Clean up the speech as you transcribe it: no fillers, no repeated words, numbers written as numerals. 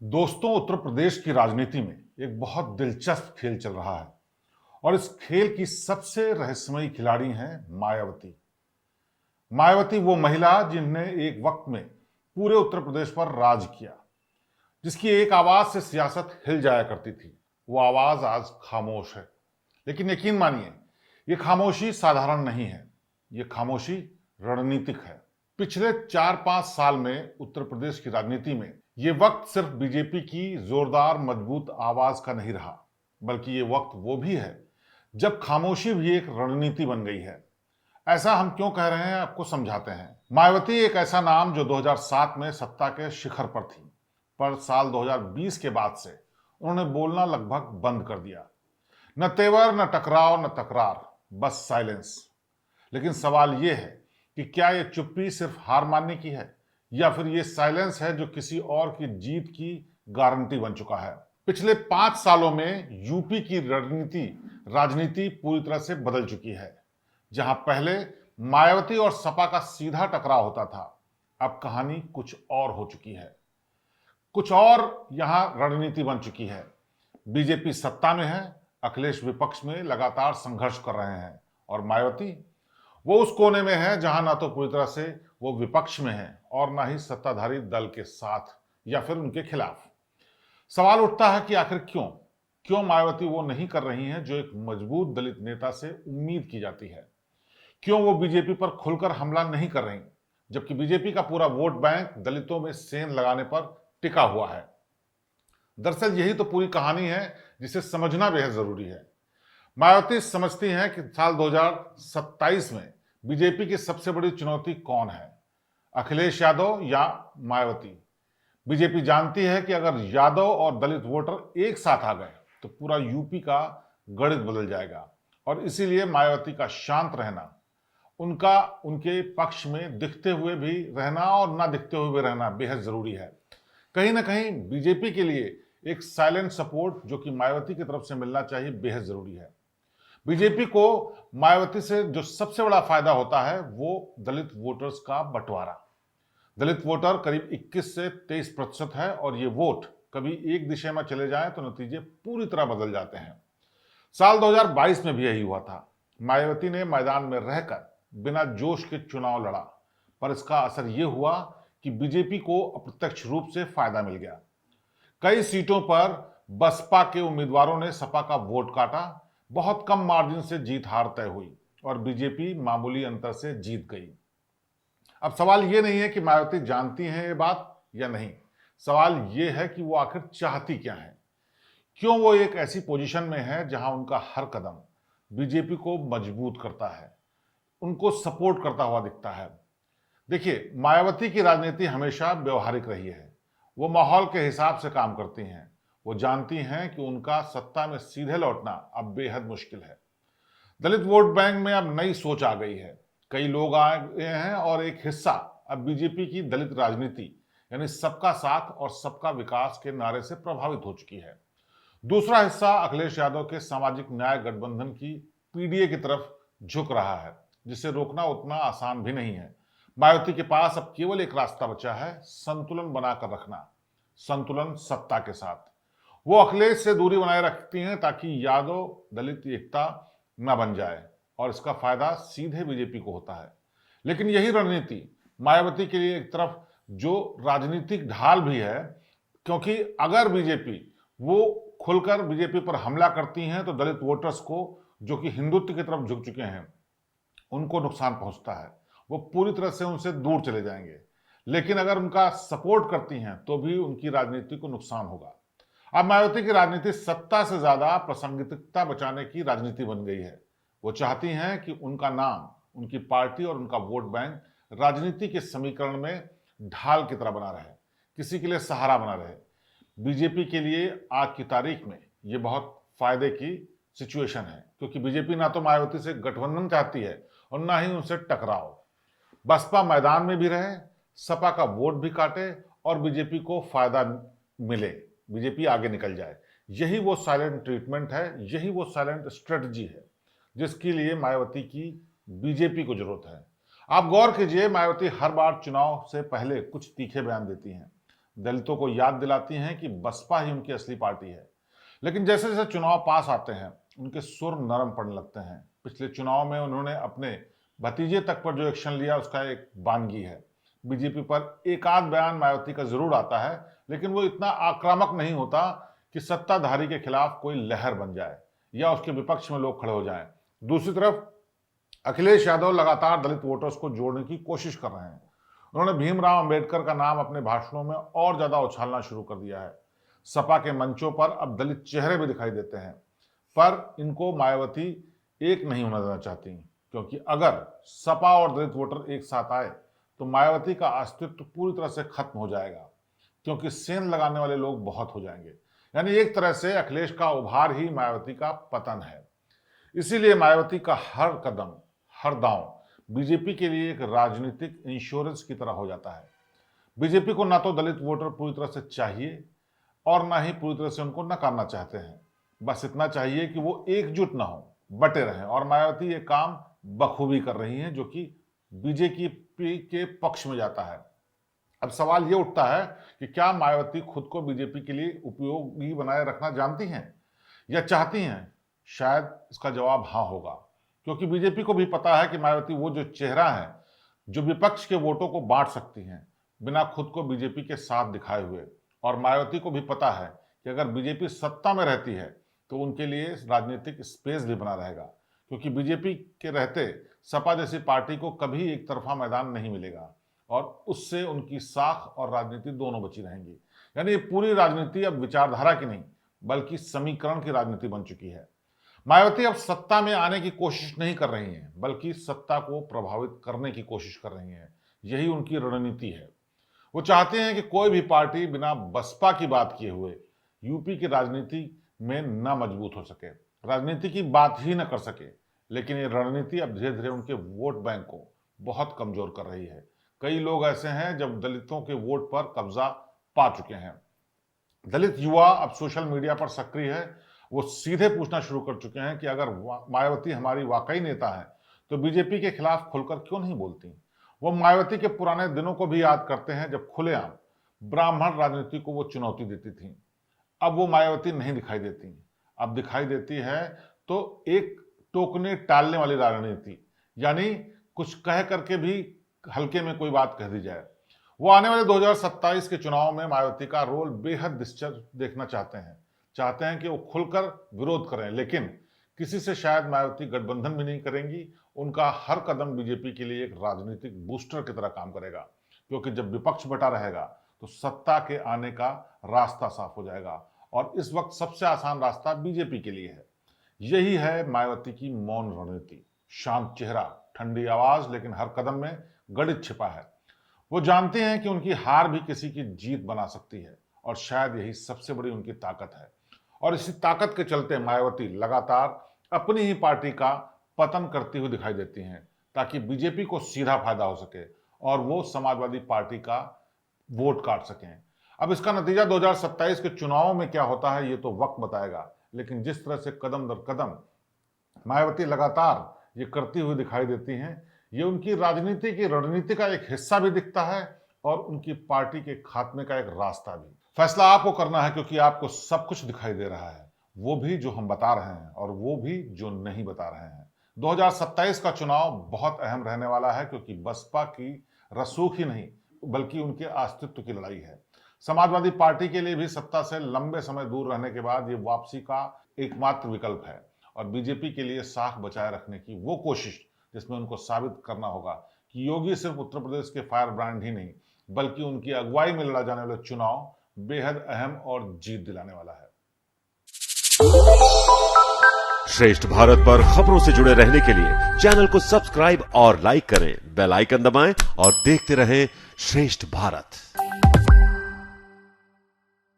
दोस्तों, उत्तर प्रदेश की राजनीति में एक बहुत दिलचस्प खेल चल रहा है और इस खेल की सबसे रहस्यमयी खिलाड़ी हैं मायावती। मायावती वो महिला जिन्होंने एक वक्त में पूरे उत्तर प्रदेश पर राज किया, जिसकी एक आवाज से सियासत हिल जाया करती थी। वो आवाज आज खामोश है, लेकिन यकीन मानिए, ये खामोशी साधारण नहीं है। ये खामोशी रणनीतिक है। पिछले 4-5 साल में उत्तर प्रदेश की राजनीति में ये वक्त सिर्फ बीजेपी की जोरदार मजबूत आवाज का नहीं रहा, बल्कि ये वक्त वो भी है जब खामोशी भी एक रणनीति बन गई है। ऐसा हम क्यों कह रहे हैं, आपको समझाते हैं। मायावती एक ऐसा नाम जो 2007 में सत्ता के शिखर पर थी, पर साल 2020 के बाद से उन्होंने बोलना लगभग बंद कर दिया। न तेवर, न टकराव, न तकरार, बस साइलेंस। लेकिन सवाल यह है कि क्या यह चुप्पी सिर्फ हार मानने की है, या फिर यह साइलेंस है जो किसी और की जीत की गारंटी बन चुका है। पिछले 5 सालों में यूपी की राजनीति पूरी तरह से बदल चुकी है। जहां पहले मायावती और सपा का सीधा टकराव होता था, अब कहानी कुछ और हो चुकी है। कुछ और यहां रणनीति बन चुकी है। बीजेपी सत्ता में है, अखिलेश विपक्ष में लगातार संघर्ष कर रहे हैं, और मायावती वो उस कोने में है जहां ना तो पूरी तरह से वो विपक्ष में है और ना ही सत्ताधारी दल के साथ या फिर उनके खिलाफ। सवाल उठता है कि आखिर क्यों मायावती वो नहीं कर रही हैं जो एक मजबूत दलित नेता से उम्मीद की जाती है। क्यों वो बीजेपी पर खुलकर हमला नहीं कर रही, जबकि बीजेपी का पूरा वोट बैंक दलितों में सेंध लगाने पर टिका हुआ है। दरअसल यही तो पूरी कहानी है, जिसे समझना बेहद जरूरी है। मायावती समझती हैं कि साल 2027 में बीजेपी की सबसे बड़ी चुनौती कौन है, अखिलेश यादव या मायावती। बीजेपी जानती है कि अगर यादव और दलित वोटर एक साथ आ गए तो पूरा यूपी का गणित बदल जाएगा, और इसीलिए मायावती का शांत रहना, उनके पक्ष में दिखते हुए भी रहना और ना दिखते हुए भी रहना बेहद जरूरी है। कहीं ना कहीं बीजेपी के लिए एक साइलेंट सपोर्ट जो कि मायावती की तरफ से मिलना चाहिए बेहद जरूरी है। बीजेपी को मायावती से जो सबसे बड़ा फायदा होता है वो दलित वोटर्स का बंटवारा। दलित वोटर करीब 21 से 23% है, और ये वोट कभी एक दिशा में चले जाएं तो नतीजे पूरी तरह बदल जाते हैं। साल 2022 में भी यही हुआ था। मायावती ने मैदान में रहकर बिना जोश के चुनाव लड़ा, पर इसका असर यह हुआ कि बीजेपी को अप्रत्यक्ष रूप से फायदा मिल गया। कई सीटों पर बसपा के उम्मीदवारों ने सपा का वोट काटा, बहुत कम मार्जिन से जीत हार तय हुई और बीजेपी मामूली अंतर से जीत गई। अब सवाल यह नहीं है कि मायावती जानती हैं ये बात या नहीं, सवाल यह है कि वो आखिर चाहती क्या है। क्यों वो एक ऐसी पोजीशन में है जहां उनका हर कदम बीजेपी को मजबूत करता है, उनको सपोर्ट करता हुआ दिखता है। देखिए, मायावती की राजनीति हमेशा व्यवहारिक रही है। वो माहौल के हिसाब से काम करती हैं। वो जानती हैं कि उनका सत्ता में सीधे लौटना अब बेहद मुश्किल है। दलित वोट बैंक में अब नई सोच आ गई है। कई लोग आ गए हैं और एक हिस्सा अब बीजेपी की दलित राजनीति यानी सबका साथ और सबका विकास के नारे से प्रभावित हो चुकी है। दूसरा हिस्सा अखिलेश यादव के सामाजिक न्याय गठबंधन की पीडीए की तरफ झुक रहा है, जिसे रोकना उतना आसान भी नहीं है। मायावती के पास अब केवल एक रास्ता बचा है, संतुलन बनाकर रखना, संतुलन सत्ता के साथ। वो अखिलेश से दूरी बनाए रखती हैं ताकि यादव दलित एकता न बन जाए, और इसका फायदा सीधे बीजेपी को होता है। लेकिन यही रणनीति मायावती के लिए एक तरफ जो राजनीतिक ढाल भी है, क्योंकि अगर बीजेपी वो खुलकर बीजेपी पर हमला करती हैं तो दलित वोटर्स को, जो कि हिंदुत्व की तरफ झुक चुके हैं, उनको नुकसान पहुंचता है। वो पूरी तरह से उनसे दूर चले जाएंगे। लेकिन अगर उनका सपोर्ट करती हैं तो भी उनकी राजनीति को नुकसान होगा। अब मायावती की राजनीति सत्ता से ज्यादा प्रासंगिकता बचाने की राजनीति बन गई है। वो चाहती हैं कि उनका नाम, उनकी पार्टी और उनका वोट बैंक राजनीति के समीकरण में ढाल की तरह बना रहे, किसी के लिए सहारा बना रहे। बीजेपी के लिए आज की तारीख में ये बहुत फायदे की सिचुएशन है, क्योंकि बीजेपी ना तो मायावती से गठबंधन चाहती है और ना ही उनसे टकराव। बसपा मैदान में भी रहे, सपा का वोट भी काटे और बीजेपी को फायदा मिले, बीजेपी आगे निकल जाए। यही वो साइलेंट ट्रीटमेंट है, यही वो साइलेंट स्ट्रेटजी है जिसके लिए मायावती की बीजेपी को जरूरत है। आप गौर कीजिए, मायावती हर बार चुनाव से पहले कुछ तीखे बयान देती हैं। दलितों को याद दिलाती हैं कि बसपा ही उनकी असली पार्टी है। लेकिन जैसे जैसे चुनाव पास आते हैं उनके सुर नरम पड़ने लगते हैं। पिछले चुनाव में उन्होंने अपने भतीजे तक पर जो एक्शन लिया उसका एक बानगी है। बीजेपी पर एक आध बयान मायावती का जरूर आता है, लेकिन वो इतना आक्रामक नहीं होता कि सत्ताधारी के खिलाफ कोई लहर बन जाए या उसके विपक्ष में लोग खड़े हो जाएं। दूसरी तरफ अखिलेश यादव लगातार दलित वोटर्स को जोड़ने की कोशिश कर रहे हैं। उन्होंने भीमराव अंबेडकर का नाम अपने भाषणों में और ज्यादा उछालना शुरू कर दिया है। सपा के मंचों पर अब दलित चेहरे भी दिखाई देते हैं, पर इनको मायावती एक नहीं होना देना चाहती, क्योंकि अगर सपा और दलित वोटर एक साथ आए तो मायावती का अस्तित्व पूरी तरह से खत्म हो जाएगा, क्योंकि सेंध लगाने वाले लोग बहुत हो जाएंगे। यानी एक तरह से अखिलेश का उभार ही मायावती का पतन है। इसीलिए मायावती का हर कदम, हर दांव बीजेपी के लिए एक राजनीतिक इंश्योरेंस की तरह हो जाता है। बीजेपी को ना तो दलित वोटर पूरी तरह से चाहिए और ना ही पूरी तरह से उनको नकारना चाहते हैं। बस इतना चाहिए कि वो एकजुट ना हो, बटे रहें, और मायावती ये काम बखूबी कर रही हैं, जो कि बीजेपी के पक्ष में जाता है। अब सवाल ये उठता है कि क्या मायावती खुद को बीजेपी के लिए उपयोगी बनाए रखना जानती हैं या चाहती हैं? शायद इसका जवाब हाँ होगा, क्योंकि बीजेपी को भी पता है कि मायावती वो जो चेहरा है जो विपक्ष के वोटों को बांट सकती हैं बिना खुद को बीजेपी के साथ दिखाए हुए। और मायावती को भी पता है कि अगर बीजेपी सत्ता में रहती है तो उनके लिए राजनीतिक स्पेस भी बना रहेगा, क्योंकि बीजेपी के रहते सपा जैसी पार्टी को कभी एक तरफा मैदान नहीं मिलेगा और उससे उनकी साख और राजनीति दोनों बची रहेंगी। यानी ये पूरी राजनीति अब विचारधारा की नहीं बल्कि समीकरण की राजनीति बन चुकी है। मायावती अब सत्ता में आने की कोशिश नहीं कर रही हैं, बल्कि सत्ता को प्रभावित करने की कोशिश कर रही हैं। यही उनकी रणनीति है। वो चाहते हैं कि कोई भी पार्टी बिना बसपा की बात किए हुए यूपी की राजनीति में न मजबूत हो सके, राजनीति की बात ही न कर सके। लेकिन ये रणनीति अब धीरे धीरे उनके वोट बैंक को बहुत कमजोर कर रही है। कई लोग ऐसे हैं जब दलितों के वोट पर कब्जा पा चुके हैं। दलित युवा अब सोशल मीडिया पर सक्रिय है। वो सीधे पूछना शुरू कर चुके हैं कि अगर मायावती हमारी वाकई नेता है तो बीजेपी के खिलाफ खुलकर क्यों नहीं बोलती। वो मायावती के पुराने दिनों को भी याद करते हैं जब खुलेआम ब्राह्मण राजनीति को वो चुनौती देती थी। अब वो मायावती नहीं दिखाई देती। अब दिखाई देती है तो एक टोकने टालने वाली राजनीति, यानी कुछ कह करके भी हल्के में कोई बात कह दी जाए। वो आने वाले 2027 के चुनाव में मायावती का रोल बेहद दिलचस्प देखना चाहते हैं कि वो खुलकर विरोध करें, लेकिन किसी से शायद मायावती गठबंधन भी नहीं करेंगी। उनका हर कदम बीजेपी के लिए एक राजनीतिक बूस्टर की तरह काम करेगा, क्योंकि जब विपक्ष बटा रहेगा तो सत्ता के आने का रास्ता साफ हो जाएगा और इस वक्त सबसे आसान रास्ता बीजेपी के लिए है। यही है मायावती की मौन रणनीति। शांत चेहरा, ठंडी आवाज, लेकिन हर कदम में गणित छिपा है। वो जानते हैं कि उनकी हार भी किसी की जीत बना सकती है और शायद यही सबसे बड़ी उनकी ताकत है। और इसी ताकत के चलते मायावती लगातार अपनी ही पार्टी का पतन करती हुई दिखाई देती हैं, ताकि बीजेपी को सीधा फायदा हो सके और वो समाजवादी पार्टी का वोट काट सकें। अब इसका नतीजा 2027 के चुनावों में क्या होता है ये तो वक्त बताएगा, लेकिन जिस तरह से कदम दर कदम मायावती लगातार ये करती हुई दिखाई देती हैं, ये उनकी राजनीति की रणनीति का एक हिस्सा भी दिखता है और उनकी पार्टी के खात्मे का एक रास्ता भी। फैसला आपको करना है, क्योंकि आपको सब कुछ दिखाई दे रहा है, वो भी जो हम बता रहे हैं और वो भी जो नहीं बता रहे हैं। 2027 का चुनाव बहुत अहम रहने वाला है, क्योंकि बसपा की रसूख ही नहीं बल्कि उनके अस्तित्व की लड़ाई है। समाजवादी पार्टी के लिए भी सत्ता से लंबे समय दूर रहने के बाद ये वापसी का एकमात्र विकल्प है और बीजेपी के लिए साख बचाए रखने की वो कोशिश जिसमें उनको साबित करना होगा कि योगी सिर्फ उत्तर प्रदेश के फायर ब्रांड ही नहीं बल्कि उनकी अगुवाई में लड़ा जाने वाला चुनाव बेहद अहम और जीत दिलाने वाला है। श्रेष्ठ भारत पर खबरों से जुड़े रहने के लिए चैनल को सब्सक्राइब और लाइक करें, बेल आइकन दबाएं और देखते रहें श्रेष्ठ भारत।